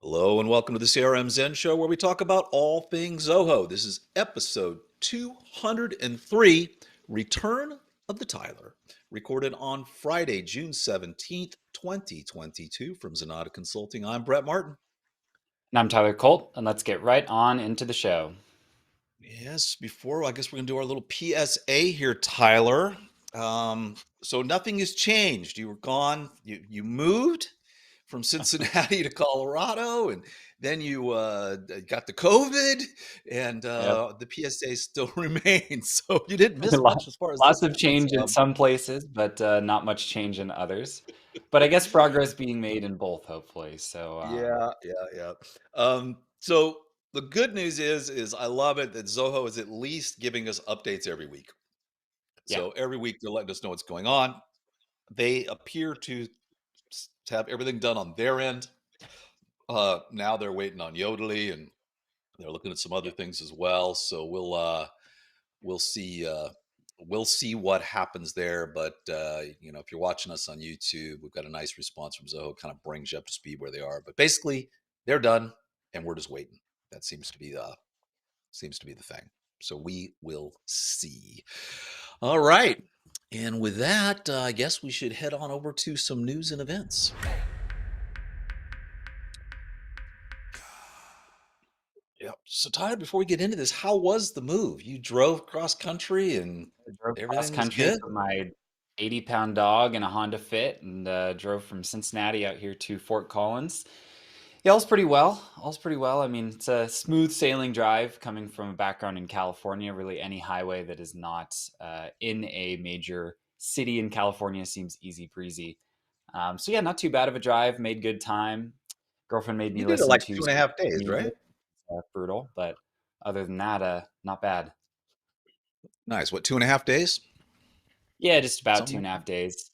Hello and welcome to the CRM Zen Show, where we talk about all things Zoho. This is episode 203, Return of the Tyler, recorded on Friday, June 17th, 2022 from Zenatta Consulting. I'm Brett Martin. And I'm Tyler Colt, and let's get right on into the show. Yes, I guess we're going to do our little PSA here, Tyler. So nothing has changed. You were gone. You moved from Cincinnati to Colorado, and then you got the COVID, and Yep. the PSA still remains. So you didn't miss much Lots as far as this lots of goes. change in some places, but not much change in others. But I guess progress being made in both, hopefully. So Yeah. So the good news is I love it that Zoho is at least giving us updates every week. yeah, So every week they're letting us know what's going on. They appear to have everything done on their end. Now they're waiting on Yodely, and they're looking at some other yeah, things as well. So we'll see we'll see what happens there. But if you're watching us on YouTube, we've got a nice response from Zoho, kind of brings you up to speed where they are. But basically, they're done, and we're just waiting. That seems to be the thing. So we will see. All right. And with that, I guess we should head on over to some news and events. Yep. So, Tyler, before we get into this, how was the move? You drove cross country and I drove cross everything was country, good? put my 80-pound dog in a Honda Fit, and drove from Cincinnati out here to Fort Collins. Yeah, all's pretty well. All's pretty well. I mean, it's a smooth sailing drive coming from a background in California. Really, any highway that is not in a major city in California seems easy breezy. So yeah, not too bad of a drive. Made good time. Girlfriend made You me did it listen like to two and a some half days, music. right? Brutal, but other than that, not bad. Nice. What, 2.5 days? Yeah, just about two Something and like a that. half days.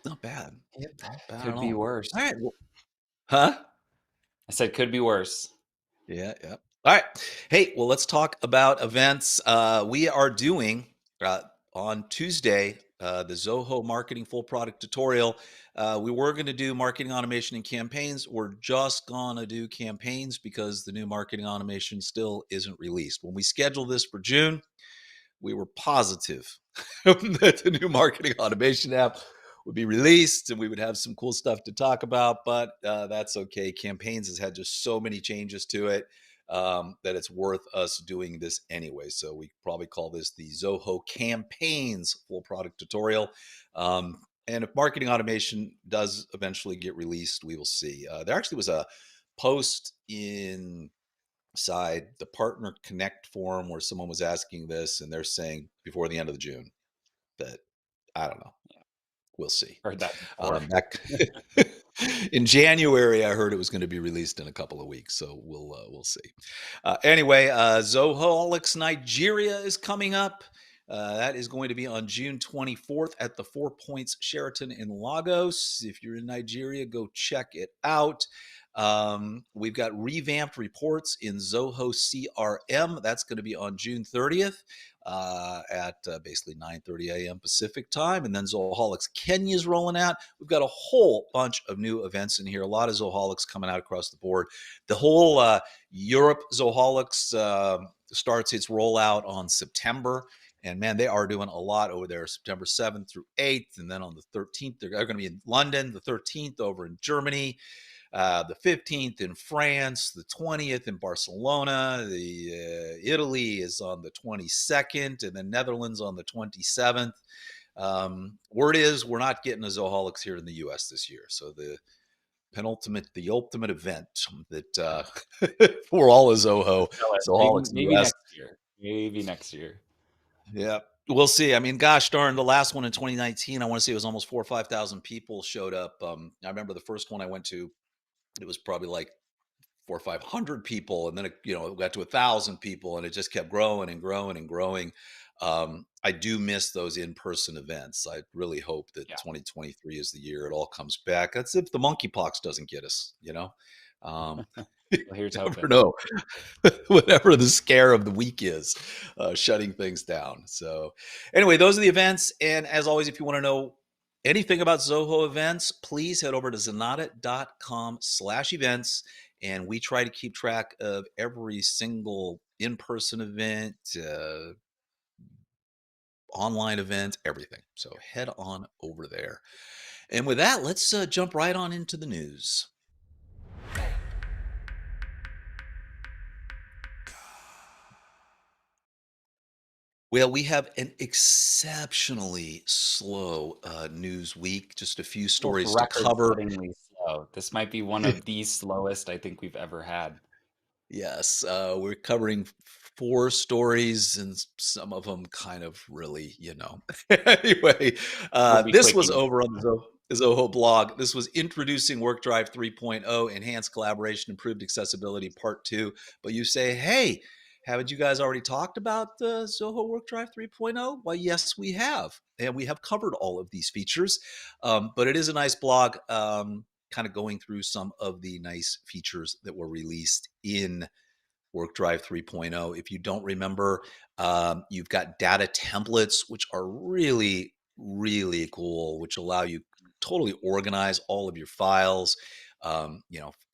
Not bad. Yep. Not bad at Could be all. worse. All right. Well, huh? I said could be worse. Yeah. All right. Hey, well, let's talk about events. We are doing uh, on Tuesday the Zoho Marketing Full Product Tutorial. We were going to do marketing automation and campaigns. We're just going to do campaigns because the new marketing automation still isn't released. When we scheduled this for June, we were positive that the new marketing automation app would be released and we would have some cool stuff to talk about, but that's okay. Campaigns has had just so many changes to it that it's worth us doing this anyway. So we probably call this the Zoho Campaigns Full Product Tutorial. And if marketing automation does eventually get released, we will see. There actually was a post inside the Partner Connect forum where someone was asking this, and they're saying before the end of the June. But I don't know. We'll see. Heard that before. Back in January, I heard it was going to be released in a couple of weeks, so we'll see. Anyway, Zoholics Nigeria is coming up. That is going to be on June 24th at the Four Points Sheraton in Lagos. If you're in Nigeria, go check it out. We've got revamped reports in Zoho CRM. That's going to be on June 30th at basically 9:30 a.m. Pacific time. And then Zoholics Kenya is rolling out. We've got a whole bunch of new events in here. A lot of Zoholics coming out across the board. The whole Europe Zoholics starts its rollout on September. And man, they are doing a lot over there, September 7th through 8th. And then on the 13th, they're going to be in London, the 13th over in Germany, the 15th in France, the 20th in Barcelona, the Italy is on the 22nd, and then Netherlands on the 27th. Word is we're not getting a Zoholics here in the U.S. this year. So the ultimate event that for all of Zoho, Maybe, Zoholics in the maybe U.S. next year. Maybe next year. Yeah, we'll see. I mean, gosh darn, the last one in 2019, I want to say it was almost 4 or 5,000 people showed up. I remember the first one I went to, it was probably like 400 or 500 people, and then it got to 1,000 people, and it just kept growing and growing and growing. I do miss those in-person events. I really hope that Yeah. 2023 is the year it all comes back. That's if the monkeypox doesn't get us. Um, you Well, here's never hoping. know. Whatever the scare of the week is, shutting things down. So, anyway, those are the events. And as always, if you want to know anything about Zoho events, please head over to zenatta.com/events and we try to keep track of every single in-person event, online event, everything. So head on over there. And with that, let's jump right on into the news. Well, we have an exceptionally slow news week, just a few Almost stories to cover. record-settingly slow. This might be one of the slowest I think we've ever had. Yes, we're covering four stories, and some of them kind of really, Anyway, We'll be this was quickie. over on the Zoho blog. This was introducing WorkDrive 3.0, enhanced collaboration, improved accessibility, part two. But you say, hey, haven't you guys already talked about the Zoho WorkDrive 3.0? Well, yes, we have. And we have covered all of these features. But it is a nice blog. Kind of going through some of the nice features that were released in WorkDrive 3.0. If you don't remember, you've got data templates, which are really, really cool, which allow you totally organize all of your files,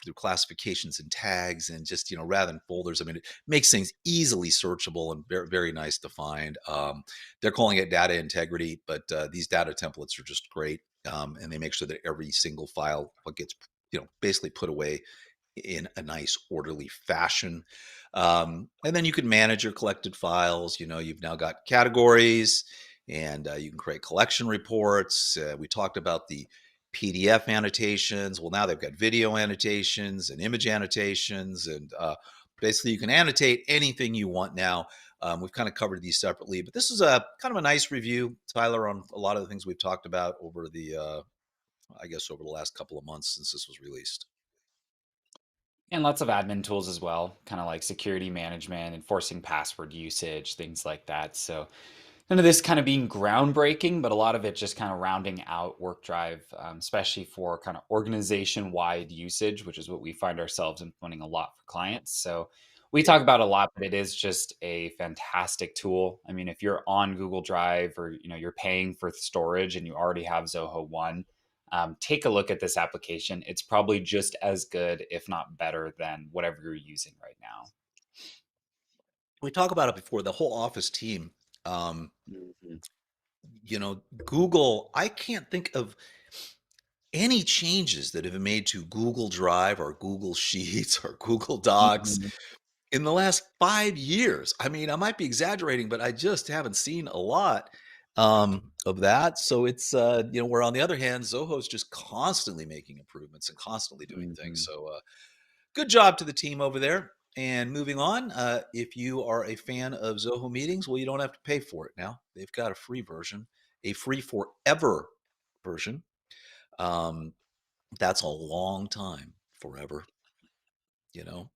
through classifications and tags, and just, rather than folders. I mean, it makes things easily searchable and very, very nice to find. They're calling it data integrity, but these data templates are just great. And they make sure that every single file gets, basically put away in a nice orderly fashion. And then you can manage your collected files. You've now got categories, and you can create collection reports. We talked about the PDF annotations. Well, now they've got video annotations and image annotations, and basically you can annotate anything you want now. We've kind of covered these separately, but this is a kind of a nice review, Tyler, on a lot of the things we've talked about over over the last couple of months since this was released. And lots of admin tools as well, kind of like security management, enforcing password usage, things like that. So none of this kind of being groundbreaking, but a lot of it just kind of rounding out WorkDrive, especially for kind of organization-wide usage, which is what we find ourselves implementing a lot for clients. So we Yeah. talk about a lot, but it is just a fantastic tool. I mean, if you're on Google Drive or you're paying for storage and you already have Zoho One, take a look at this application. It's probably just as good, if not better, than whatever you're using right now. We talk about it before, the whole Office team. Um, Mhm. Google, I can't think of any changes that have been made to Google Drive or Google Sheets or Google Docs Mhm. in the last 5 years. I mean, I might be exaggerating, but I just haven't seen a lot of that. So it's, where on the other hand, Zoho's just constantly making improvements and constantly doing things. Mhm. So good job to the team over there. And moving on, if you are a fan of Zoho meetings, well, you don't have to pay for it now. They've got a free version, a free forever version. Um, that's a long time, forever, you know?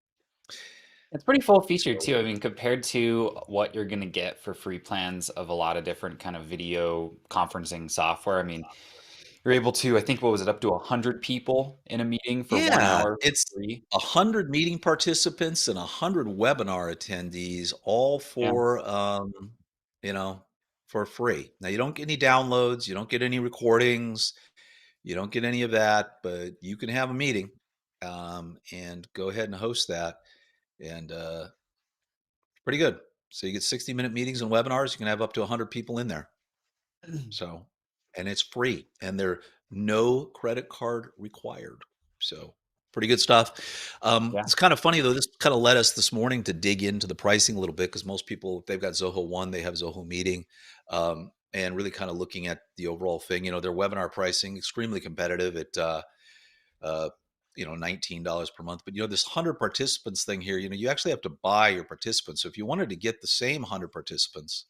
It's pretty full featured So, too. I mean, compared to what you're gonna get for free plans of a lot of different kind of video conferencing software. I mean, you're able to, I think, what was it, up to 100 people in a meeting for one yeah, hour it's for free. 100 meeting participants and 100 webinar attendees, all Yeah. you know, for free. Now, you don't get any downloads, you don't get any recordings, you don't get any of that, but you can have a meeting, and go ahead and host that. And pretty good. So you get 60-minute meetings and webinars. You can have up to 100 people in there. So, and it's free, and there no credit card required. So, pretty good stuff. Yeah. It's kind of funny though. This kind of led us this morning to dig into the pricing a little bit, because most people, if they've got Zoho One, they have Zoho Meeting, and really kind of looking at the overall thing. Their webinar pricing extremely competitive at uh, $19 per month. But this 100 participants thing here, you actually have to buy your participants. So if you wanted to get the same 100 participants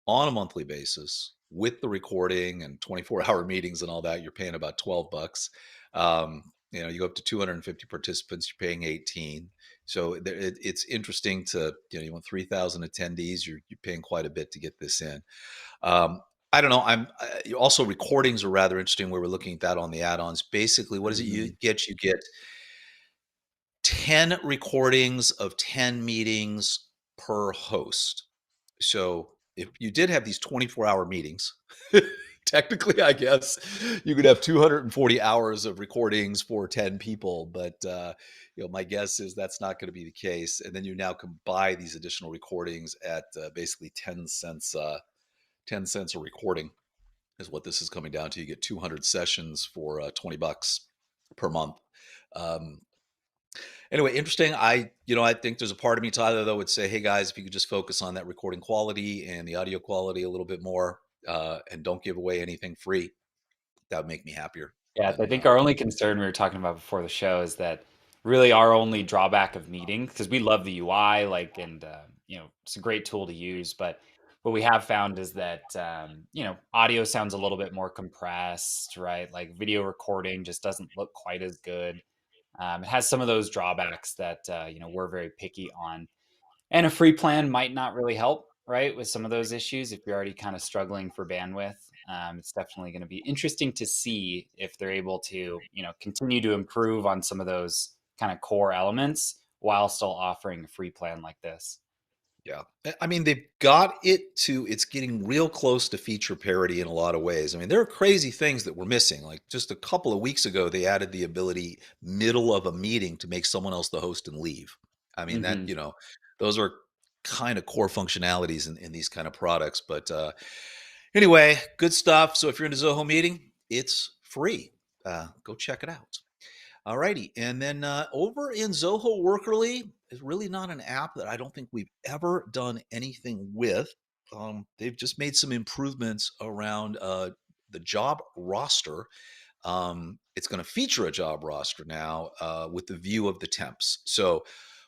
on a monthly basis with the recording and 24-hour meetings and all that, you're paying about 12 bucks. You go up to 250 participants, you're paying 18. So it's interesting to, you want 3,000 attendees, you're paying quite a bit to get this in. I don't know. Also, recordings are rather interesting, where we're looking at that on the add-ons. Basically, what does it you Mhm. get? You get 10 recordings of 10 meetings per host. So if you did have these 24-hour meetings, Technically, I guess you could have 240 hours of recordings for 10 people, but my guess is that's not going to be the case. And then you now can buy these additional recordings at basically 10 cents, 10 cents a recording is what this is coming down to. You get 200 sessions for $20 per month. Um, Anyway, interesting. I think there's a part of me, Tyler, though, would say, hey guys, if you could just focus on that recording quality and the audio quality a little bit more, and don't give away anything free, that would make me happier. Yeah, I Than think our only concern we were talking about before the show is that really our only drawback of meetings, because we love the UI, like, and it's a great tool to use, but what we have found is that audio sounds a little bit more compressed, right? Like video recording just doesn't look quite as good. It has some of those drawbacks that we're very picky on. And a free plan might not really help, right, with some of those issues if you're already kind of struggling for bandwidth. It's definitely going to be interesting to see if they're able to, continue to improve on some of those kind of core elements while still offering a free plan like this. Yeah. I mean, they've got it's getting real close to feature parity in a lot of ways. I mean, there are crazy things that we're missing. Like just a couple of weeks ago, they added the ability middle of a meeting to make someone else the host and leave. I mean, Hmm. those are kind of core functionalities in these kind of products. But anyway, good stuff. So if you're in a Zoho meeting, it's free. Go check it out. All righty. And then over in Zoho Workerly is really not an app that I don't think we've ever done anything with. They've just made some improvements around the job roster. It's going to feature a job roster now with the view of the temps. So,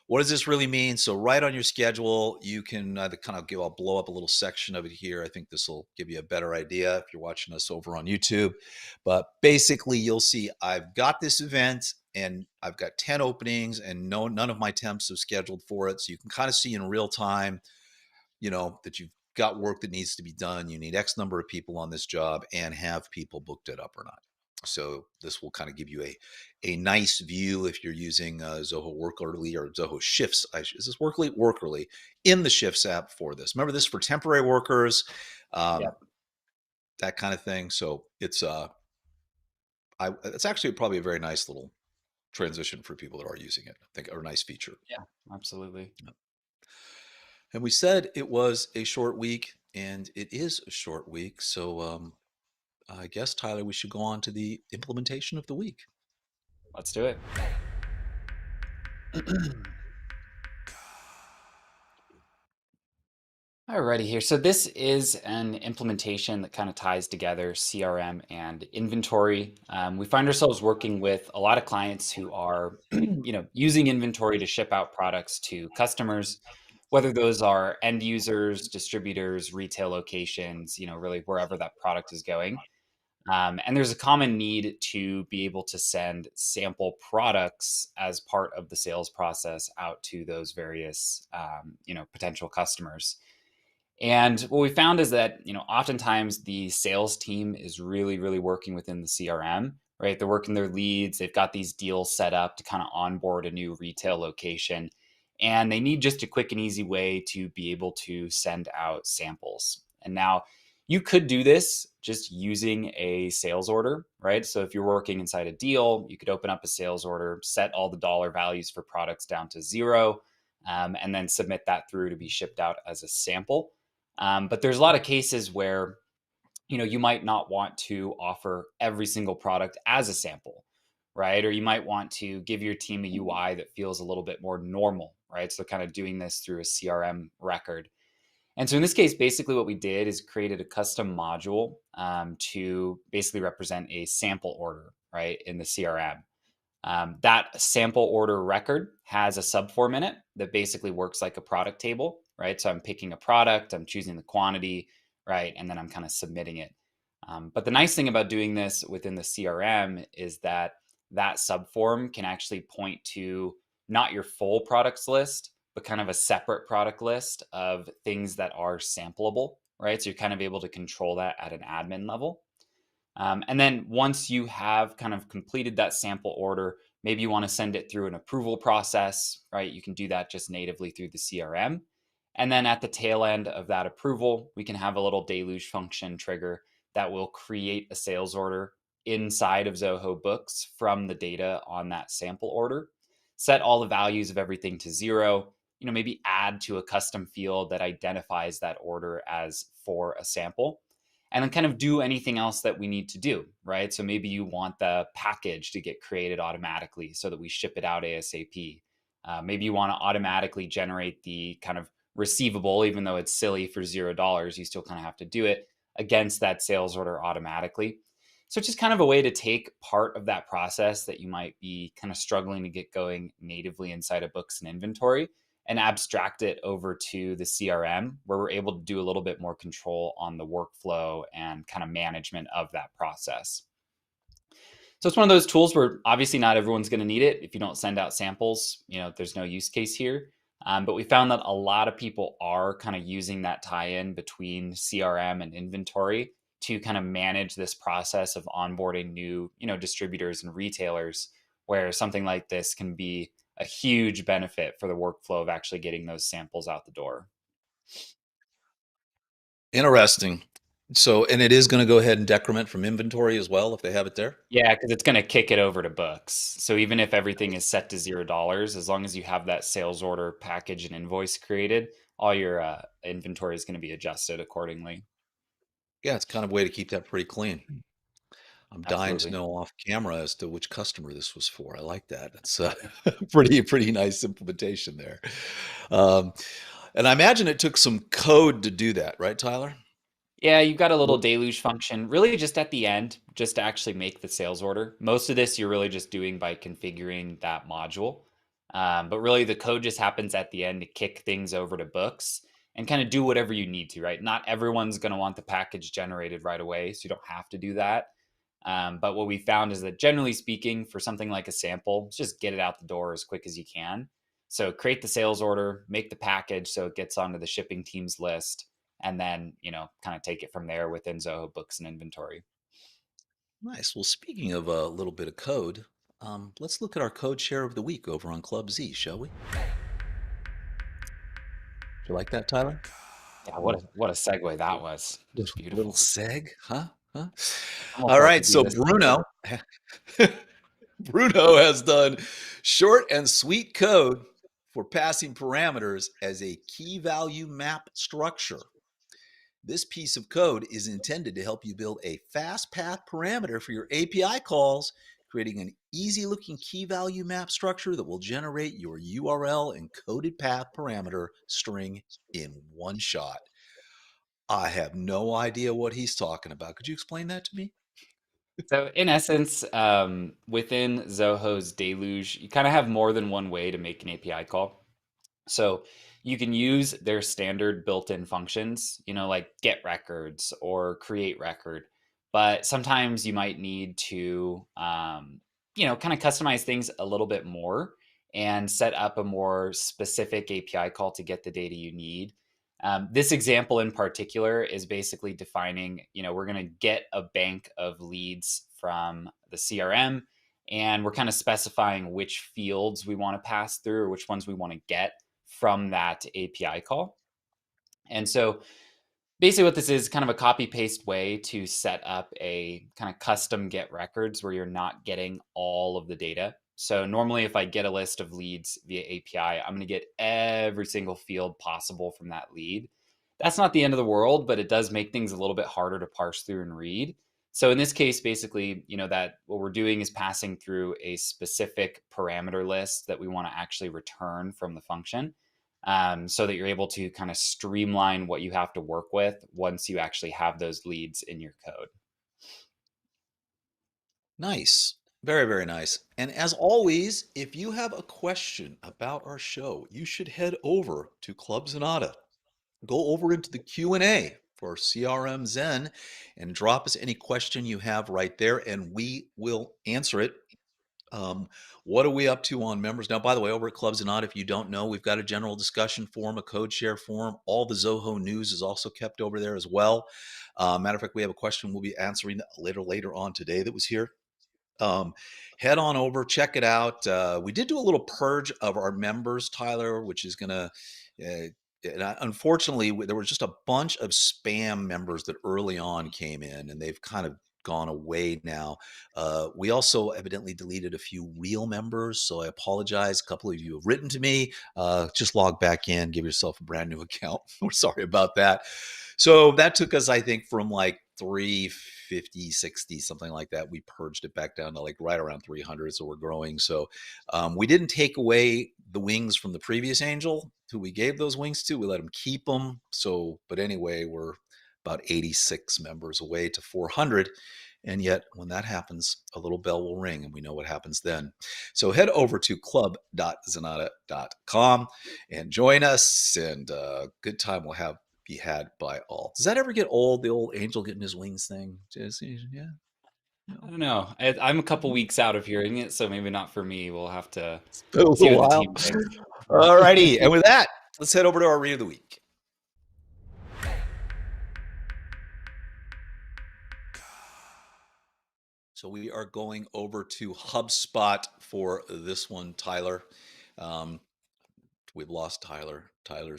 what does this really mean? So, right on your schedule, you can I'll blow up a little section of it here. I think this will give you a better idea if you're watching us over on YouTube. But basically, you'll see I've got this event and I've got 10 openings and none of my temps have scheduled for it. So, you can kind of see in real time that you've got work that needs to be done. You need X number of people on this job and have people booked it up or not. So this will kind of give you a nice view if you're using Zoho Workerly or Zoho Shifts. Is this Workerly in the Shifts app for this? Remember this for temporary workers, um, Yep. that kind of thing. So it's actually probably a very nice little transition for people that are using it. I think or a nice feature. Yeah, absolutely. And we said it was a short week, and it is a short week. So I guess, Tyler, we should go on to the implementation of the week. Let's do it. Alrighty here. So this is an implementation that kind of ties together CRM and inventory. We find ourselves working with a lot of clients who are, using inventory to ship out products to customers, whether those are end users, distributors, retail locations, really wherever that product is going. And there's a common need to be able to send sample products as part of the sales process out to those various, potential customers. And what we found is that, oftentimes the sales team is really, really working within the CRM, right? They're working their leads. They've got these deals set up to kind of onboard a new retail location. And they need just a quick and easy way to be able to send out samples. And now you could do this just using a sales order, right? So if you're working inside a deal, you could open up a sales order, set all the dollar values for products down to zero, and then submit that through to be shipped out as a sample. But there's a lot of cases where you might not want to offer every single product as a sample, right? Or you might want to give your team a UI that feels a little bit more normal, right? So kind of doing this through a CRM record. And so in this case, basically what we did is created a custom module to basically represent a sample order, right, in the CRM. That sample order record has a subform in it that basically works like a product table, right? So I'm picking a product, I'm choosing the quantity, right? And then I'm kind of submitting it. But the nice thing about doing this within the CRM is that that subform can actually point to not your full products list, but kind of a separate product list of things that are sampleable, right? So you're kind of able to control that at an admin level. And then once you have kind of completed that sample order, maybe you want to send it through an approval process, right? You can do that just natively through the CRM. And then at the tail end of that approval, we can have a little deluge function trigger that will create a sales order inside of Zoho Books from the data on that sample order. Set all the values of everything to 0. Maybe add to a custom field that identifies that order as for a sample, and then kind of do anything else that we need to do, right? So maybe you want the package to get created automatically so that we ship it out ASAP. Maybe you want to automatically generate the kind of receivable, even though it's silly for $0, you still kind of have to do it against that sales order automatically. So it's just kind of a way to take part of that process that you might be kind of struggling to get going natively inside of books and inventory and abstract it over to the CRM, where we're able to do a little bit more control on the workflow and kind of management of that process. So it's one of those tools where obviously not everyone's going to need it. If you don't send out samples, there's no use case here. But we found that a lot of people are kind of using that tie-in between CRM and inventory to kind of manage this process of onboarding new, distributors and retailers, where something like this can be a huge benefit for the workflow of actually getting those samples out the door. Interesting. So, and it is going to go ahead and decrement from inventory as well if they have it there? Yeah, because it's going to kick it over to books. So even if everything is set to $0, as long as you have that sales order package and invoice created, all your inventory is going to be adjusted accordingly. Yeah, it's kind of a way to keep that pretty clean. I'm dying to Absolutely. know off camera as to which customer this was for. I like that. That's pretty nice implementation there. Um, and I imagine it took some code to do that, right, Tyler? Yeah, you've got a little What- deluge function, really just at the end, just to actually make the sales order. Most of this you're really just doing by configuring that module. But really, the code just happens at the end to kick things over to books and kind of do whatever you need to, right? Not everyone's going to want the package generated right away, so you don't have to do that. But what we found is that generally speaking, for something like a sample, just get it out the door as quick as you can. So create the sales order, make the package so it gets onto the shipping team's list, and then kind of take it from there within Zoho Books and inventory. Nice. Well, speaking of a little bit of code, let's look at our code share of the week over on Club Z, shall we? Do you like that, Tyler? Yeah, what a segue that was. Just Little beautiful. seg, huh? Huh? Almost All like right. we do So this every Bruno, Bruno has done short and sweet code for passing parameters as a key value map structure. This piece of code is intended to help you build a fast path parameter for your API calls, creating an easy looking key value map structure that will generate your URL and coded path parameter string in one shot. I have no idea what he's talking about. Could you explain that to me? So in essence, within Zoho's Deluge, you kind of have more than one way to make an API call. So you can use their standard built-in functions, like get records or create record. But sometimes you might need to, kind of customize things a little bit more and set up a more specific API call to get the data you need. This example in particular is basically defining, we're going to get a bank of leads from the CRM, and we're kind of specifying which fields we want to pass through or which ones we want to get from that API call. And so basically what this is kind of a copy paste way to set up a kind of custom get records where you're not getting all of the data. So normally if I get a list of leads via API, I'm going to get every single field possible from that lead. That's not the end of the world, but it does make things a little bit harder to parse through and read. So in this case, basically, that what we're doing is passing through a specific parameter list that we want to actually return from the function, so that you're able to kind of streamline what you have to work with once you actually have those leads in your code. Nice. Very, very nice. And as always, if you have a question about our show, you should head over to Club Zenatta. Go over into the Q&A for CRM Zen and drop us any question you have right there, and we will answer it. What are we up to on members? Now, by the way, over at Club Zenatta, if you don't know, we've got a general discussion forum, a code share forum. All the Zoho news is also kept over there as well. Matter of fact, we have a question we'll be answering later on today that was here. Um, Head on over, check it out. We did do a little purge of our members, Tyler, which is going to and unfortunately, there was just a bunch of spam members that early on came in, and they've kind of gone away now. We also evidently deleted a few real members, so I apologize. A couple of you have written to me. Just log back in, give yourself a brand new account. We're sorry about that. So that took us, I think, from like 350, 60, something like that. We purged it back down to like right around 300. So we're growing. So we didn't take away the wings from the previous angel who we gave those wings to. We let him keep them. So, but anyway, we're about 86 members away to 400. And yet, when that happens, a little bell will ring and we know what happens then. So, head over to club.zenatta.com and join us. And good time will have be had by all. Does that ever get old? The old angel getting his wings thing? Yeah. I No. don't know. I'm a couple weeks out of hearing it, so maybe not for me. We'll have to It's been a see little what the while. team thinks. All righty. And with that, let's head over to our read of the week. So we are going over to HubSpot for this one, Tyler. Um, we've lost Tyler. Tyler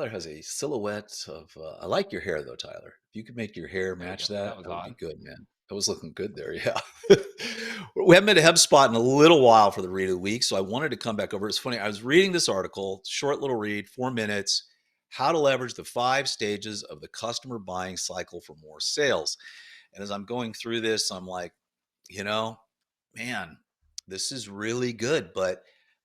has a silhouette of. I like your hair though, Tyler. If you could make your hair There we match go. That that, was that would be odd. good, man. That was looking good there. Yeah. We haven't been to HubSpot in a little while for the read of the week, so I wanted to come back over. It's funny. I was reading this article, short little read, 4 minutes. How to leverage the 5 stages of the customer buying cycle for more sales. And as I'm going through this, I'm like, you know, man, this is really good, but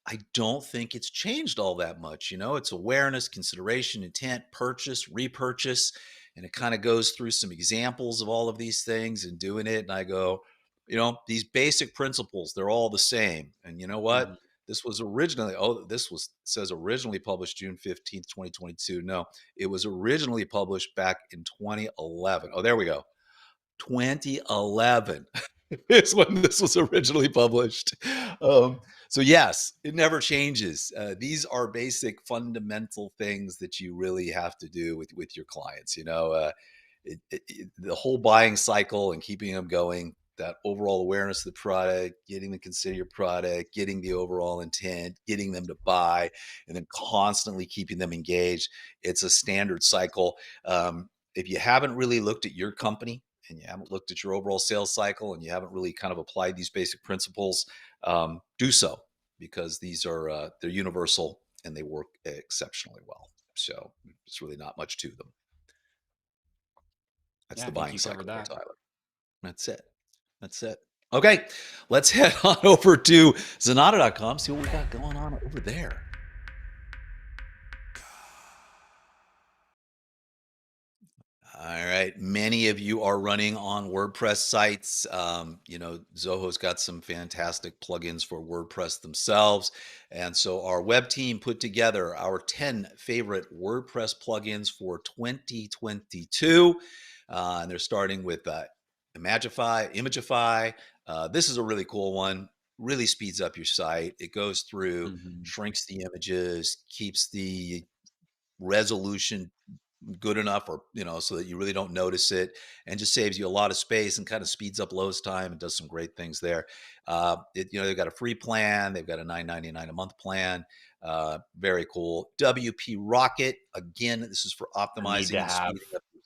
I don't think it's changed all that much. It's awareness, consideration, intent, purchase, repurchase. And it kind of goes through some examples of all of these things and doing it. And I go, these basic principles, they're all the same. And you know what? Mhm. This was originally, says originally published June 15th, 2022. No, it was originally published back in 2011. Oh, there we go. 2011 is when this was originally published. So yes, it never changes. These are basic fundamental things that you really have to do with your clients. The whole buying cycle and keeping them going, that overall awareness of the product, getting them to consider your product, getting the overall intent, getting them to buy, and then constantly keeping them engaged. It's a standard cycle. If you haven't really looked at your company and you haven't looked at your overall sales cycle and you haven't really kind of applied these basic principles, do so, because these are they're universal and they work exceptionally well. So it's really not much to them. That's Yeah, I the think buying you covered cycle there, that. Tyler. That's it. That's it. Okay, let's head on over to Zenatta.com, see what we got going on over there. All right. Many of you are running on WordPress sites. Zoho's got some fantastic plugins for WordPress themselves. And so our web team put together our 10 favorite WordPress plugins for 2022. And they're starting with Imagify. This is a really cool one. Really speeds up your site. It goes through, Mhm. shrinks the images, keeps the resolution good enough, or so that you really don't notice it, and just saves you a lot of space and kind of speeds up load time and does some great things there. They've got a free plan, they've got a $9.99 a month plan. Very cool. WP Rocket, again, this is for A need to optimizing and have. speeding up. Yeah,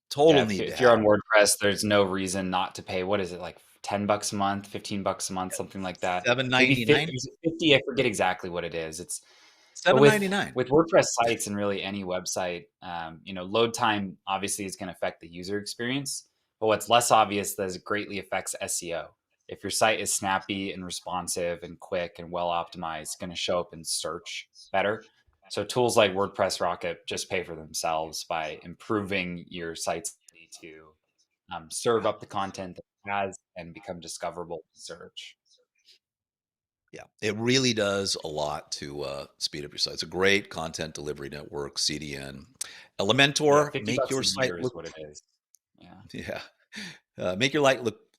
Total if, need to if you're have. on WordPress, there's no reason not to pay. What is it, like $10 a month, $15 a month, something like that? Maybe 7.99. 50. I forget exactly what it is. But Seven with ninety nine. with WordPress sites and really any website, load time obviously is going to affect the user experience. But what's less obvious that it greatly affects SEO. If your site is snappy and responsive and quick and well optimized, it's going to show up in search better. So tools like WordPress Rocket just pay for themselves by improving your site's ability to serve up the content that it has and become discoverable in search. Yeah, it really does a lot to speed up your site. It's a great content delivery network, CDN. Yeah, Elementor, 50 make bucks your a site year is look. what it is. Yeah. Yeah. Make your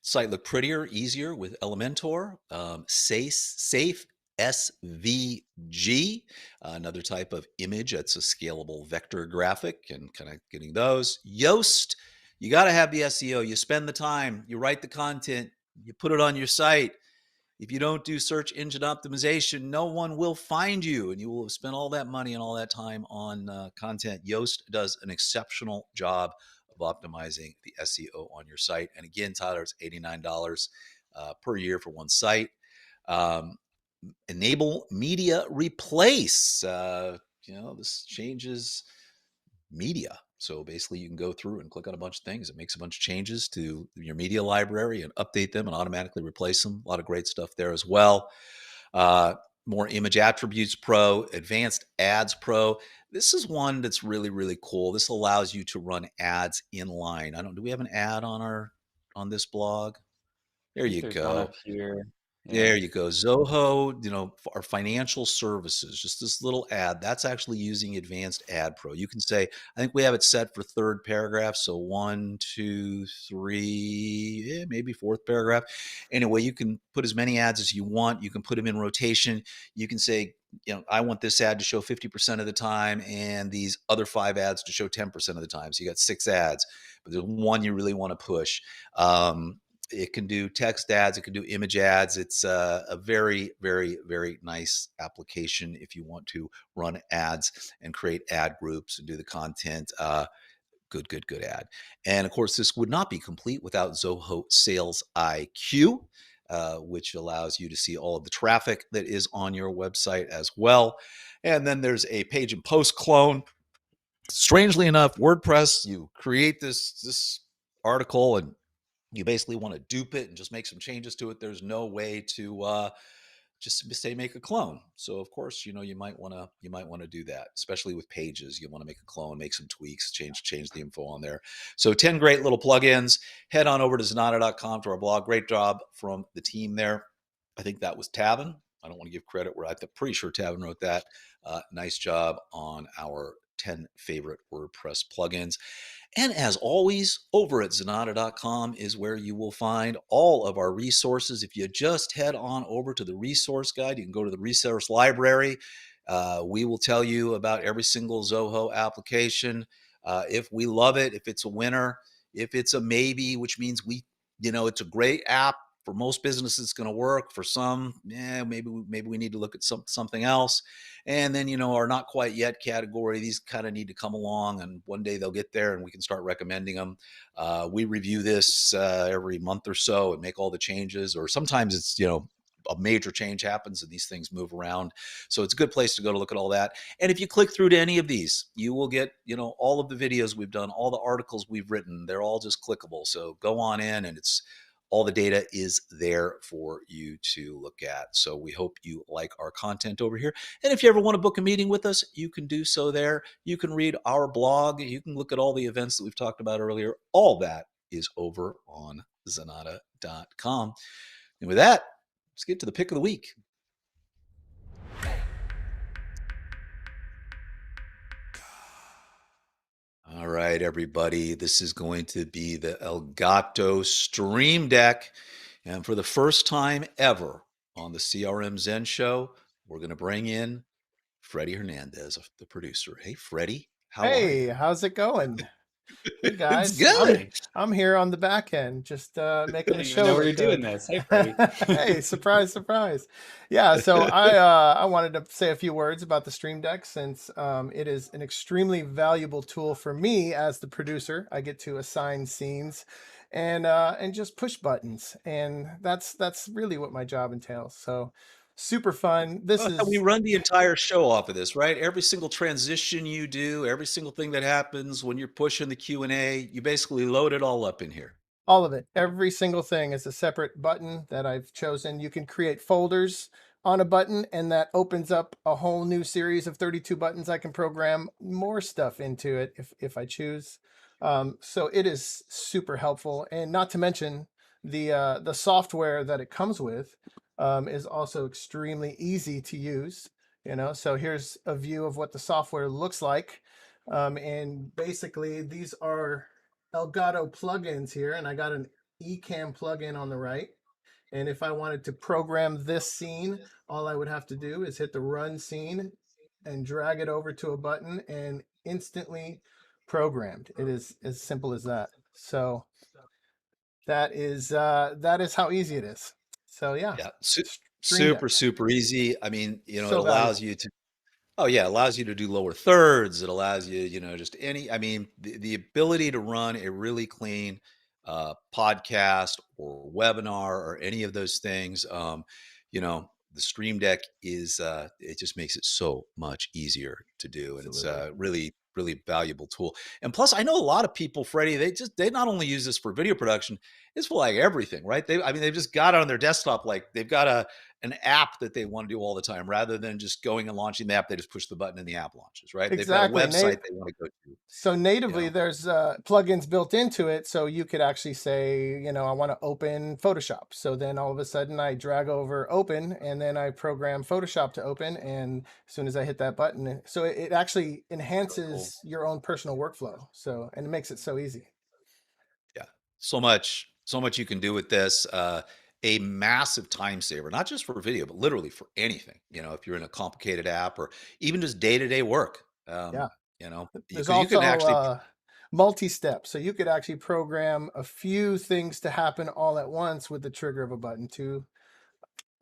site look prettier, easier with Elementor. Safe SVG, another type of image that's a scalable vector graphic, and kind of getting those. Yoast, you got to have the SEO. You spend the time, you write the content, you put it on your site. If you don't do search engine optimization, no one will find you, and you will have spent all that money and all that time on content. Yoast does an exceptional job of optimizing the SEO on your site. And again, Tyler, it's $89 per year for one site. Um, enable media replace. This changes media. So basically, you can go through and click on a bunch of things. It makes a bunch of changes to your media library and update them and automatically replace them. A lot of great stuff there as well. Uh, More image attributes pro, advanced ads pro. This is one that's really, really cool. This allows you to run ads in line. Do we have an ad on this blog? I There think you there's one go. up here. Yeah. There you go. Zoho, our financial services, just this little ad, that's actually using Advanced Ad Pro. You can say, I think we have it set for third paragraph. So one, two, three, maybe fourth paragraph. Anyway, you can put as many ads as you want. You can put them in rotation. You can say, I want this ad to show 50% of the time and these other 5 ads to show 10% of the time. So you got 6 ads, but there's one you really want to push. It can do text ads. It can do image ads. It's a very, very, very nice application if you want to run ads and create ad groups and do the content. Good ad. And of course, this would not be complete without Zoho Sales IQ, which allows you to see all of the traffic that is on your website as well. And then there's a page and post clone. Strangely enough, WordPress, you create this article and you basically want to dupe it and just make some changes to it. There's no way to just say make a clone. So of course, you might want to do that, especially with pages. You want to make a clone, make some tweaks, change the info on there. So 10 great little plugins. Head on over to Zenatta.com to our blog. Great job from the team there. I think that was Tavin. I don't want to give credit where I'm pretty sure Tavin wrote that. Nice job on our 10 favorite WordPress plugins. And as always, over at Zenatta.com is where you will find all of our resources. If you just head on over to the resource guide, you can go to the resource library. We will tell you about every single Zoho application. If we love it, if it's a winner, if it's a maybe, which means it's a great app. For most businesses, it's going to work. For some, maybe we need to look at something else. And then, our not quite yet category, these kind of need to come along, and one day they'll get there and we can start recommending them. We review this every month or so and make all the changes, or sometimes it's, a major change happens and these things move around. So it's a good place to go to look at all that. And if you click through to any of these, you will get, all of the videos we've done, all the articles we've written, they're all just clickable. So go on in and all the data is there for you to look at. So we hope you like our content over here. And if you ever want to book a meeting with us, you can do so there. You can read our blog. You can look at all the events that we've talked about earlier. All that is over on Zenatta.com. And with that, let's get to the pick of the week. All right, everybody. This is going to be the Elgato Stream Deck. And for the first time ever on the CRM Zen Show, we're going to bring in Freddie Hernandez, the producer. Hey, Freddie, how are Hey, you? how's it going? Hey It's guys, good. I'm here on the back end, just I making the didn't even show know we were look doing good. this. Hey, Freddie. Hey, surprise, surprise. Yeah, so I wanted to say a few words about the Stream Deck since it is an extremely valuable tool for me as the producer. I get to assign scenes and just push buttons, and that's really what my job entails. So super fun. This We is run the entire show off of this, right? Every single transition you do, every single thing that happens when you're pushing the Q&A, you basically load it all up in here. all of it. Every single thing is a separate button that I've chosen. You can create folders on a button, and that opens up a whole new series of 32 buttons. I can program more stuff into it if I choose. So it is super helpful, and not to mention the software that it comes with is also extremely easy to use. So here's a view of what the software looks like, and basically these are Elgato plugins here, and I got an Ecamm plugin on the right. And if I wanted to program this scene, all I would have to do is hit the run scene and drag it over to a button and instantly programmed. It is as simple as that. So that is how easy it is. So yeah, Yeah. Stream Deck, Super easy. I mean, it so allows valuable. you to Oh yeah, it allows you to do lower thirds. It allows you, just I mean, the ability to run a really clean podcast or webinar or any of those things. The Stream Deck it just makes it so much easier to do, and it's Absolutely. a really really valuable tool. And plus, I know a lot of people, Freddie, they not only use this for video production, it's for like everything, right? They've just got it on their desktop, like they've got an app that they want to do all the time rather than just going and launching the app. They just push the button and the app launches, right? They've got a Exactly. website they want to go to, So you natively, know? there's plugins built into it, so you could actually say, I want to open Photoshop. So then all of a sudden, I drag over open, and then I program Photoshop to open. And as soon as I hit that button, so it actually So cool. enhances your own personal workflow. So, and it makes it so easy. Yeah. So much you can do with this. A massive time saver, not just for video, but literally for anything. If you're in a complicated app or even just day-to-day work, Yeah. There's because you can also actually, multi-step, so you could actually program a few things to happen all at once with the trigger of a button too.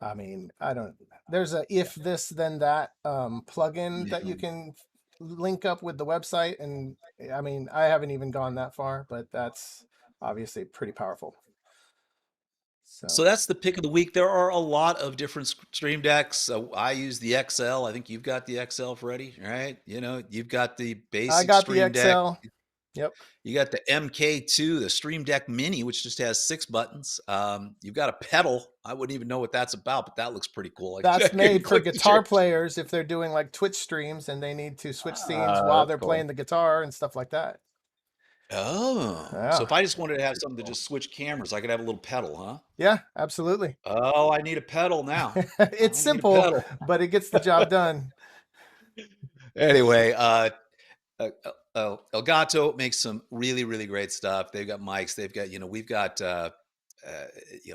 I mean, I don't. There's a if this then that plugin that you yeah. can link up with the website, and I mean, I haven't even gone that far, but that's obviously pretty powerful. So So that's the pick of the week. There are a lot of different Stream Decks. I use the XL. I think you've got the XL, Freddie, right? You've got the I basic got the Stream Deck. XL. Yep, You got the MK2, the Stream Deck Mini, which just has 6 buttons. You've got a pedal. I wouldn't even know what that's about, but that looks pretty cool. I that's can made for click the guitar change. players if they're doing like Twitch streams and they need to switch scenes while That's they're cool. playing the guitar and stuff like that. Oh, so Yeah, if I just wanted to have something to just switch cameras, I could have a little pedal, huh? yeah, absolutely. Oh, I need a pedal now. It's I need a simple, pedal. but it gets the job done. Anyway, Elgato makes some really, really great stuff. They've got mics. They've got, we've got,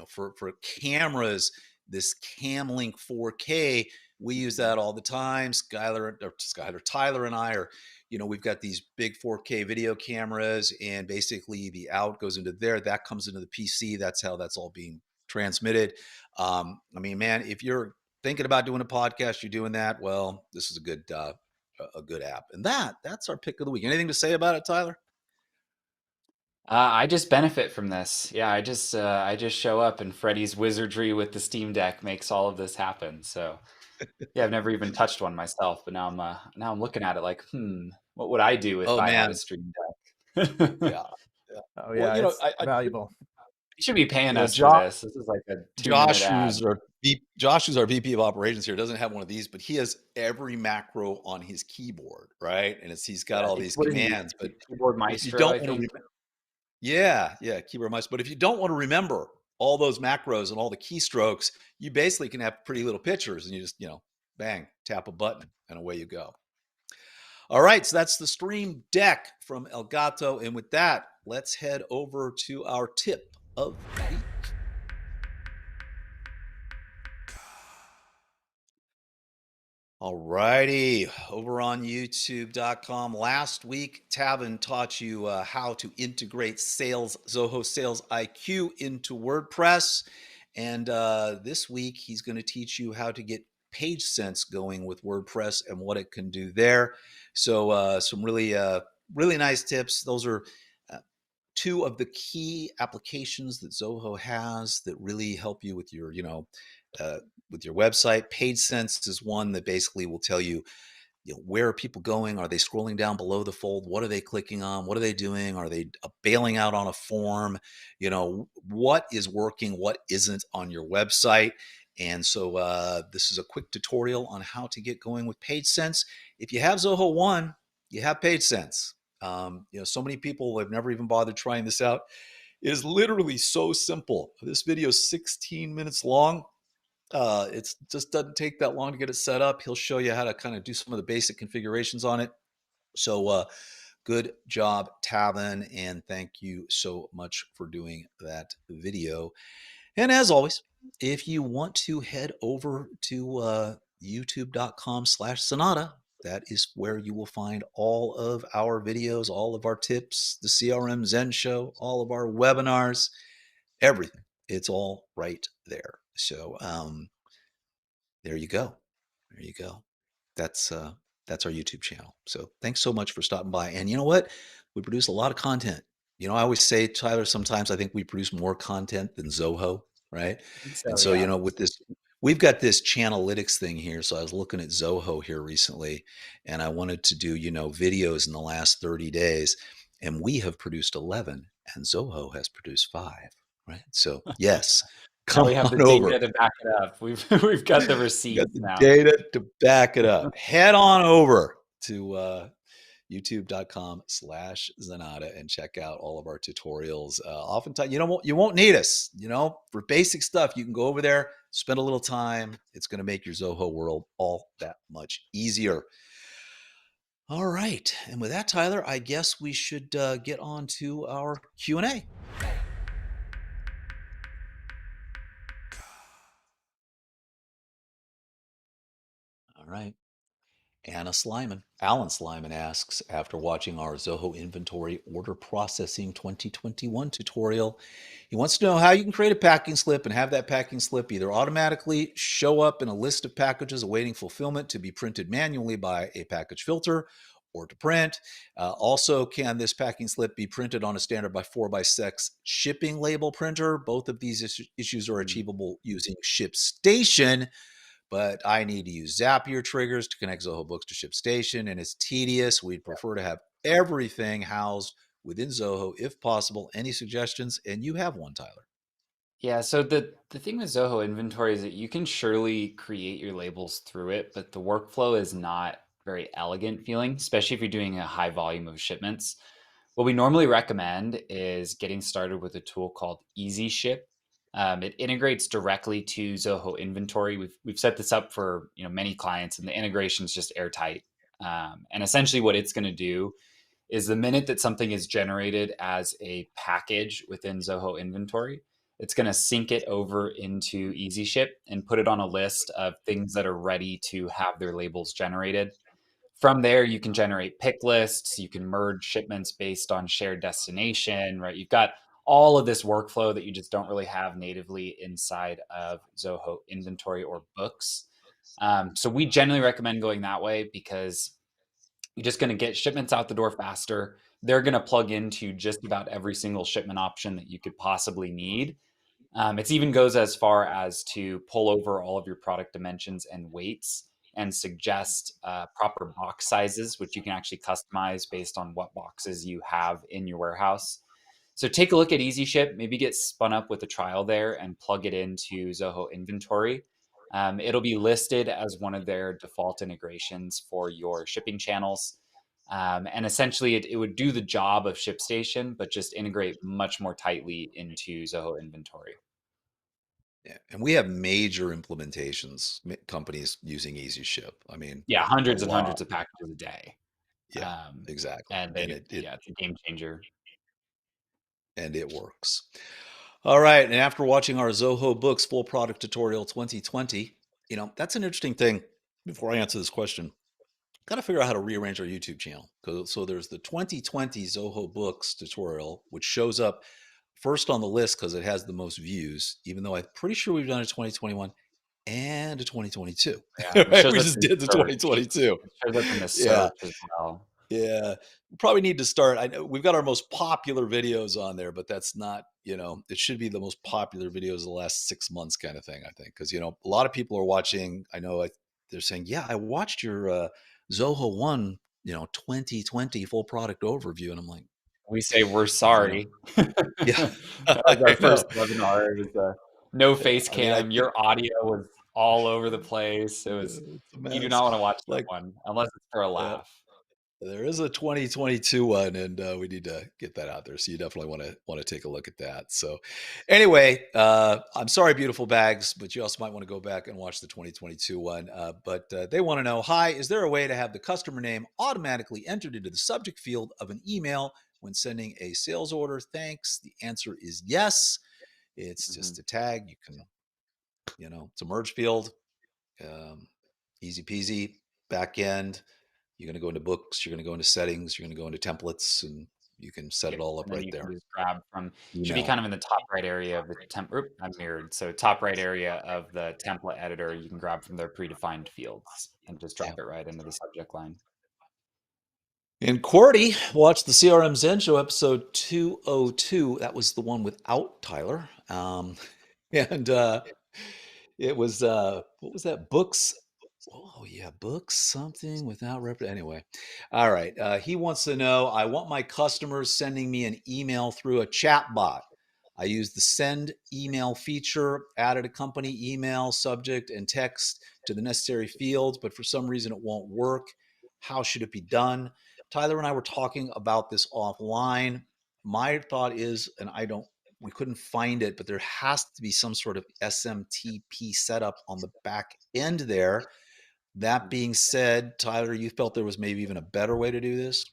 for cameras, this CamLink 4K. We use that all the time. Tyler, and I are, we've got these big 4K video cameras, and basically the out goes into there. That comes into the PC. That's how that's all being transmitted. I mean, man, if you're thinking about doing a podcast, you're doing that. Well, this is a good app. And that's our pick of the week. Anything to say about it, Tyler? I just benefit from this. Yeah, I just show up, and Freddie's wizardry with the Steam Deck makes all of this happen. So yeah, I've never even touched one myself, but now I'm looking at it like, what would I do if Oh I had a man. Stream Deck? Yeah. Yeah. Oh Well, yeah, it's I valuable. You should be paying us for Josh, this. This is like a 2 minute ad. Josh, who's our VP of operations here, doesn't have one of these, but he has every macro on his keyboard, right? And he's got Yeah, all it's these what is he? commands, but Keyboard if you Maestro, don't I want to think. yeah, keyboard mice. But if you don't want to remember all those macros and all the keystrokes, you basically can have pretty little pictures and you just, bang, tap a button and away you go. All right, so that's the Stream Deck from Elgato. And with that, let's head over to our tip of the week. All righty, over on youtube.com. Last week, Tavin taught you how to integrate Zoho Sales IQ into WordPress. And this week, he's going to teach you how to get PageSense going with WordPress and what it can do there. So some really nice tips. Those are two of the key applications that Zoho has that really help you with your, with your website. PageSense is one that basically will tell you, where are people going? Are they scrolling down below the fold? What are they clicking on? What are they doing? Are they bailing out on a form? What is working? What isn't on your website? And so this is a quick tutorial on how to get going with PageSense. If you have Zoho 1, you have PageSense. So many people have never even bothered trying this out. It is literally so simple. This video is 16 minutes long. It just doesn't take that long to get it set up. He'll show you how to kind of do some of the basic configurations on it. So good job, Tavin, and thank you so much for doing that video. And as always, if you want to head over to youtube.com/Zenatta, that is where you will find all of our videos, all of our tips, the CRM Zen Show, all of our webinars, everything. It's all right there. So there you go. There you go. That's uh, that's our YouTube channel. So thanks so much for stopping by. And you know what? We produce a lot of content. I always say, Tyler, sometimes I think we produce more content than Zoho, right? I think And so, so, yeah. with this, we've got this Channelytics thing here. So I was looking at Zoho here recently, and I wanted to do, videos in the last 30 days. And we have produced 11, and Zoho has produced 5, right? So, yes, Now come we have the on over. data to back it up. We've got the We got receipts the now. data to back it up. Head on over to youtube.com/Zenatta and check out all of our tutorials. Oftentimes, you won't need us, for basic stuff. You can go over there, spend a little time. It's going to make your Zoho world all that much easier. All right. And with that, Tyler, I guess we should get on to our Q&A. All right. Alan Slyman asks, after watching our Zoho inventory order processing 2021 tutorial, he wants to know how you can create a packing slip and have that packing slip either automatically show up in a list of packages awaiting fulfillment to be printed manually by a package filter or to print. Also, can this packing slip be printed on a standard by 4x6 shipping label printer? Both of these issues are achievable using ShipStation, but I need to use Zapier triggers to connect Zoho Books to ShipStation, and it's tedious. We'd prefer to have everything housed within Zoho if possible. Any suggestions? And you have one, Tyler. Yeah, so the thing with Zoho inventory is that you can surely create your labels through it, but the workflow is not very elegant feeling, especially if you're doing a high volume of shipments. What we normally recommend is getting started with a tool called Easy Ship. It integrates directly to Zoho inventory. We've set this up for many clients, and the integration is just airtight. And essentially, what it's going to do is the minute that something is generated as a package within Zoho inventory, it's going to sync it over into EasyShip and put it on a list of things that are ready to have their labels generated. From there, you can generate pick lists, you can merge shipments based on shared destination, right? You've got all of this workflow that you just don't really have natively inside of Zoho inventory or books. So we generally recommend going that way because you're just going to get shipments out the door faster. They're going to plug into just about every single shipment option that you could possibly need. It even goes as far as to pull over all of your product dimensions and weights and suggest proper box sizes, which you can actually customize based on what boxes you have in your warehouse. So take a look at EasyShip, maybe get spun up with a trial there and plug it into Zoho inventory. It'll be listed as one of their default integrations for your shipping channels. And essentially, it would do the job of ShipStation, but just integrate much more tightly into Zoho inventory. Yeah. And we have major implementations, companies using Easy Ship. I mean, Yeah, a hundreds and lot. hundreds of packages a day. Yeah, exactly. And And they, yeah, it's a game changer. it works. All right. And after watching our Zoho Books full product tutorial 2020, that's an interesting thing. Before I answer this question, got to figure out how to rearrange our YouTube channel. So there's the 2020 Zoho Books tutorial, which shows up first on the list because it has the most views, even though I'm pretty sure we've done a 2021 and a 2022. Yeah, and it Right? shows We up just in did the search. 2022. It shows up in the Yeah. search as well. Yeah, we probably need to start. I know we've got our most popular videos on there, but that's not, it should be the most popular videos of the last 6 months kind of thing, I think. Because, a lot of people are watching. I know they're saying, yeah, I watched your Zoho One, 2020 full product overview. And I'm like, We say we're you know, sorry. yeah, That was our I first know. webinar. It was no Yeah, face I mean, I cam. think Your audio was all over the place. It was, it's a you do mess. not want to watch that Like, one unless it's for a yeah. laugh. There is a 2022 one, and we need to get that out there. So you definitely want to take a look at that. So anyway, I'm sorry, beautiful bags, but you also might want to go back and watch the 2022 one. But they want to know: Hi, is there a way to have the customer name automatically entered into the subject field of an email when sending a sales order? Thanks. The answer is yes. It's Mhm. just a tag. You can, it's a merge field. Um, Easy peasy. Back end. You're going to go into books, you're going to go into settings, you're going to go into templates, and You can set it Yep, all up and then right you can there. just grab from should be Email. kind of in the top right area of the I'm mirrored. So top right area of the template editor, you can grab from their predefined fields and just Yeah. drop it right into the subject line. And Cordy watched the CRM Zen Show episode 202. That was the one without Tyler. And it was what was that? Books. Oh yeah, books something without anyway. All right. He wants to know, I want my customers sending me an email through a chat bot. I used the send email feature, added a company email subject and text to the necessary fields, but for some reason it won't work. How should it be done? Tyler and I were talking about this offline. My thought is, and I don't we couldn't find it, but there has to be some sort of SMTP setup on the back end there. That being said, Tyler, you felt there was maybe even a better way to do this?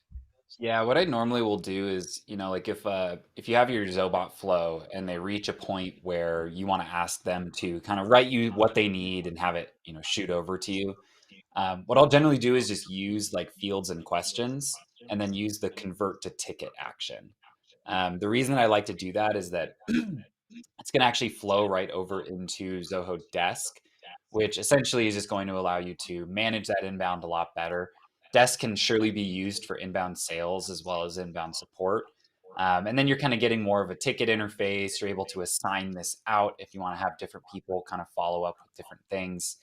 Yeah, what I normally will do is, like if you have your Zobot flow and they reach a point where you want to ask them to kind of write you what they need and have it, shoot over to you. What I'll generally do is just use like fields and questions and then use the convert to ticket action. The reason I like to do that is that it's going to actually flow right over into Zoho Desk, which essentially is just going to allow you to manage that inbound a lot better. Desk can surely be used for inbound sales as well as inbound support. And then you're kind of getting more of a ticket interface. You're able to assign this out if you want to have different people kind of follow up with different things.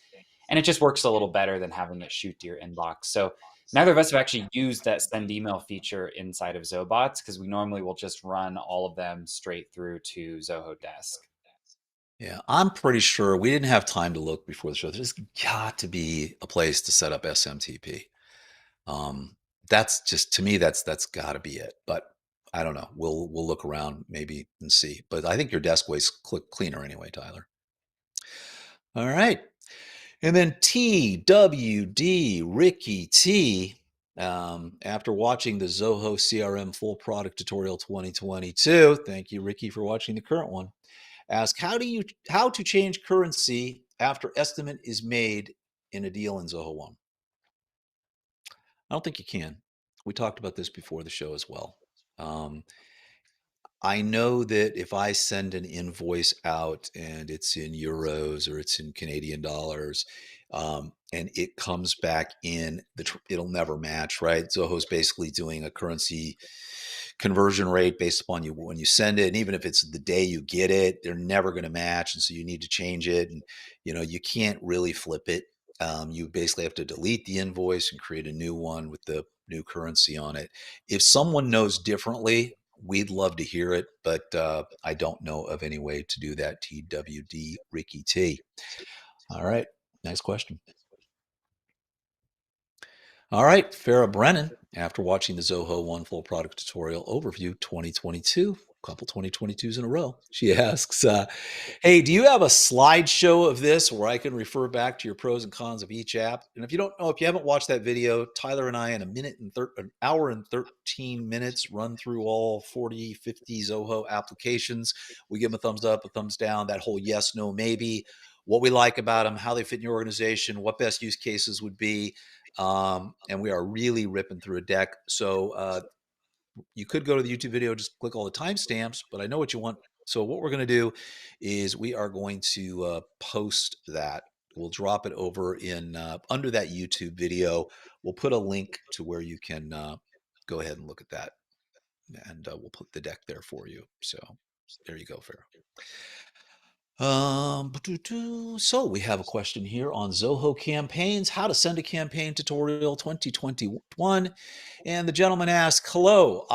And it just works a little better than having it shoot to your inbox. So neither of us have actually used that send email feature inside of Zobots because we normally will just run all of them straight through to Zoho Desk. Yeah, I'm pretty sure we didn't have time to look before the show. There's got to be a place to set up SMTP. That's just to me, that's got to be it. But I don't know. We'll look around maybe and see. But I think your desk way's cleaner anyway, Tyler. All right. And then TWD Ricky T, after watching the Zoho CRM full product tutorial 2022, thank you, Ricky, for watching the current one. Ask how to change currency after estimate is made in a deal in Zoho One. I don't think you can. We talked about this before the show as well. Um, I know that if I send an invoice out and it's in euros or it's in Canadian dollars, and it comes back in, it'll never match, right? Zoho's basically doing a currency conversion rate based upon you when you send it, and even if it's the day you get it, they're never going to match, and so you need to change it, and you can't really flip it. You basically have to delete the invoice and create a new one with the new currency on it. If someone knows differently, we'd love to hear it, but I don't know of any way to do that. TWD Ricky T. All right, nice question. All right, Farah Brennan, after watching the Zoho One Full Product Tutorial Overview 2022, a couple 2022s in a row, she asks, hey, do you have a slideshow of this where I can refer back to your pros and cons of each app? And if you don't know, if you haven't watched that video, Tyler and I in an hour and 13 minutes run through all 40, 50 Zoho applications. We give them a thumbs up, a thumbs down, that whole yes, no, maybe, what we like about them, how they fit in your organization, what best use cases would be. And we are really ripping through a deck. So you could go to the YouTube video, just click all the timestamps, but I know what you want. So what we're going to do is we are going to post that. We'll drop it over in under that YouTube video. We'll put a link to where you can go ahead and look at that. And we'll put the deck there for you. So there you go, Farrah. So we have a question here on Zoho campaigns, how to send a campaign tutorial 2021. And the gentleman asks, hello,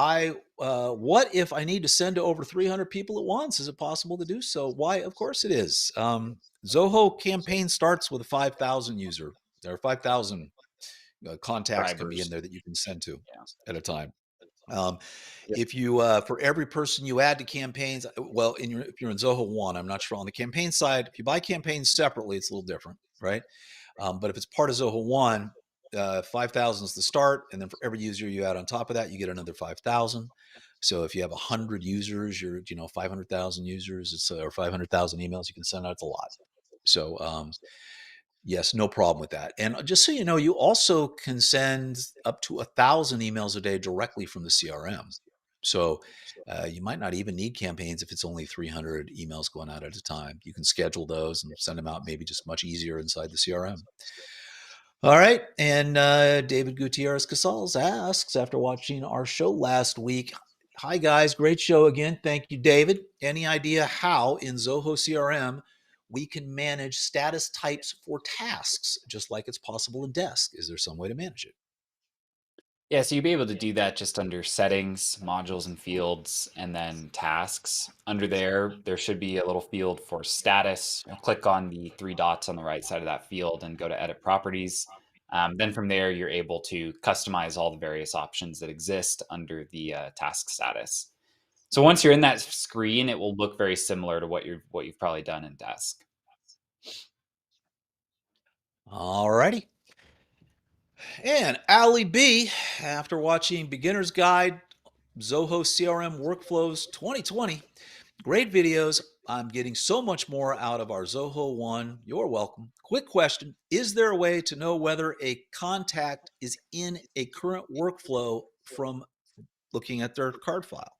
what if I need to send to over 300 people at once? Is it possible to do so? Why? Of course it is. Zoho campaign starts with a 5,000 user. There are 5,000 contacts can be in there that you can send to at a time. If you for every person you add to campaigns, well, if you're in Zoho One, I'm not sure on the campaign side. If you buy campaigns separately, it's a little different, right? But if it's part of Zoho One, 5,000 is the start, and then for every user you add on top of that, you get another 5,000. So if you have 100 users, you're 500,000 users, or 500,000 emails you can send out. It's a lot. So yes, no problem with that. And just so you know, you also can send up to 1,000 emails a day directly from the CRM. So you might not even need campaigns if it's only 300 emails going out at a time. You can schedule those and send them out maybe just much easier inside the CRM. All right. And David Gutierrez Casals asks, after watching our show last week, hi guys, great show again. Thank you, David. Any idea how in Zoho CRM we can manage status types for tasks, just like it's possible in Desk? Is there some way to manage it? Yeah, so you'll be able to do that just under settings, modules and fields, and then tasks. Under there should be a little field for status. You'll click on the three dots on the right side of that field and go to edit properties. Then from there, you're able to customize all the various options that exist under the task status. So once you're in that screen, it will look very similar to what you've probably done in Desk. All righty. And Ali B, after watching Beginner's Guide, Zoho CRM Workflows 2020, great videos. I'm getting so much more out of our Zoho One. You're welcome. Quick question. Is there a way to know whether a contact is in a current workflow from looking at their card file?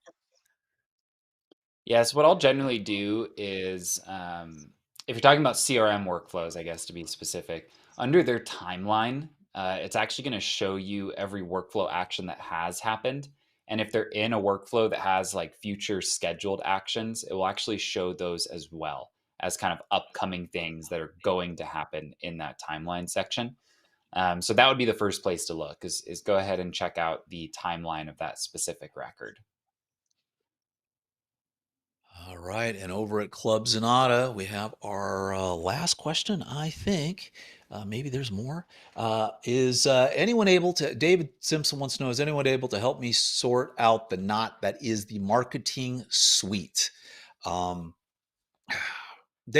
Yes, what I'll generally do is, if you're talking about CRM workflows, I guess to be specific, under their timeline, it's actually going to show you every workflow action that has happened. And if they're in a workflow that has like future scheduled actions, it will actually show those as well as kind of upcoming things that are going to happen in that timeline section. So that would be the first place to look is go ahead and check out the timeline of that specific record. All right. And over at Club Zenatta, we have our last question, I think. Maybe there's more. Is anyone able to, David Simpson wants to know, is anyone able to help me sort out the knot that is the marketing suite? They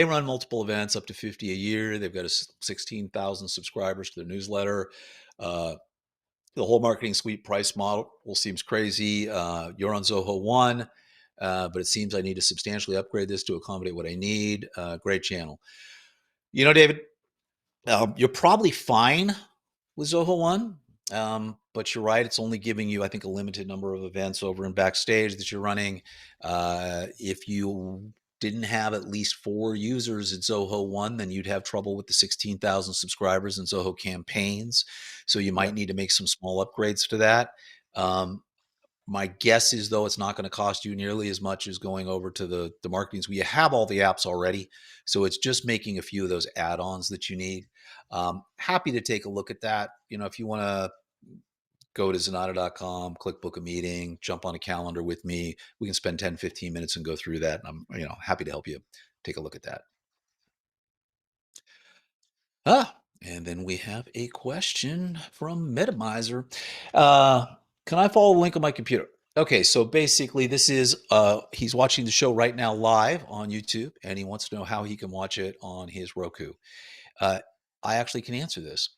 run multiple events, up to 50 a year. They've got 16,000 subscribers to their newsletter. The whole marketing suite price model seems crazy. You're on Zoho One. But it seems I need to substantially upgrade this to accommodate what I need. Great channel. You know, David, you're probably fine with Zoho One, but you're right. It's only giving you, I think, a limited number of events over in Backstage that you're running. If you didn't have at least 4 users at Zoho One, then you'd have trouble with the 16,000 subscribers in Zoho Campaigns. So you might need to make some small upgrades to that. My guess is, though, it's not going to cost you nearly as much as going over to the marketing suite. You have all the apps already, so it's just making a few of those add-ons that you need. Happy to take a look at that. You know, if you want to go to Zenatta.com, click book a meeting, jump on a calendar with me, we can spend 10, 15 minutes and go through that. And I'm, happy to help you take a look at that. And then we have a question from Metamizer. Can I follow the link on my computer? Okay, so basically this is, he's watching the show right now live on YouTube, and he wants to know how he can watch it on his Roku. I actually can answer this.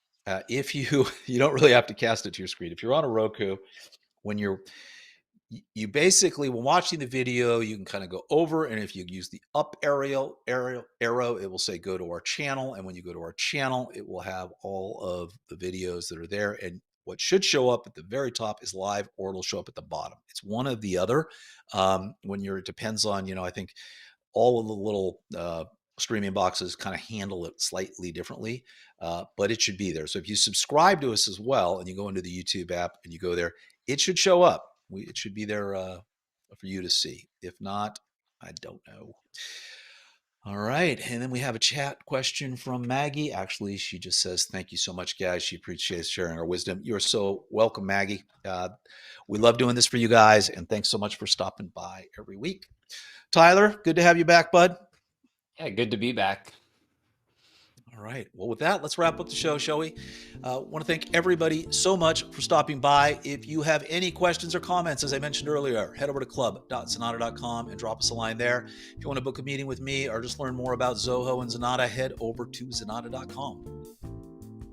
If you don't really have to cast it to your screen. If you're on a Roku, when you basically, when watching the video, you can kind of go over, and if you use the up arrow, it will say go to our channel. And when you go to our channel, it will have all of the videos that are there. And what should show up at the very top is live, or it'll show up at the bottom. It's one or the other. It depends on, I think all of the little streaming boxes kind of handle it slightly differently, but it should be there. So if you subscribe to us as well, and you go into the YouTube app and you go there, it should show up. It should be there for you to see. If not, I don't know. All right. And then we have a chat question from Maggie. Actually, she just says, thank you so much, guys. She appreciates sharing our wisdom. You're so welcome, Maggie. We love doing this for you guys. And thanks so much for stopping by every week. Tyler, good to have you back, bud. Yeah, good to be back. All right. Well, with that, let's wrap up the show, shall we? Want to thank everybody so much for stopping by. If you have any questions or comments, as I mentioned earlier, head over to club.zenatta.com and drop us a line there. If you want to book a meeting with me or just learn more about Zoho and Zenatta, head over to zenatta.com.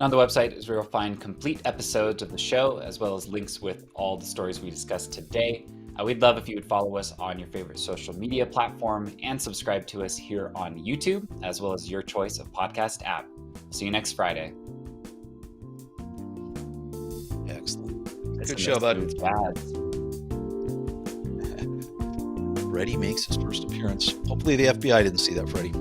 On the website is where you'll find complete episodes of the show, as well as links with all the stories we discussed today. We'd love if you would follow us on your favorite social media platform and subscribe to us here on YouTube, as well as your choice of podcast app. See you next Friday. Excellent. Good show, bud. Freddie makes his first appearance. Hopefully the FBI didn't see that, Freddie.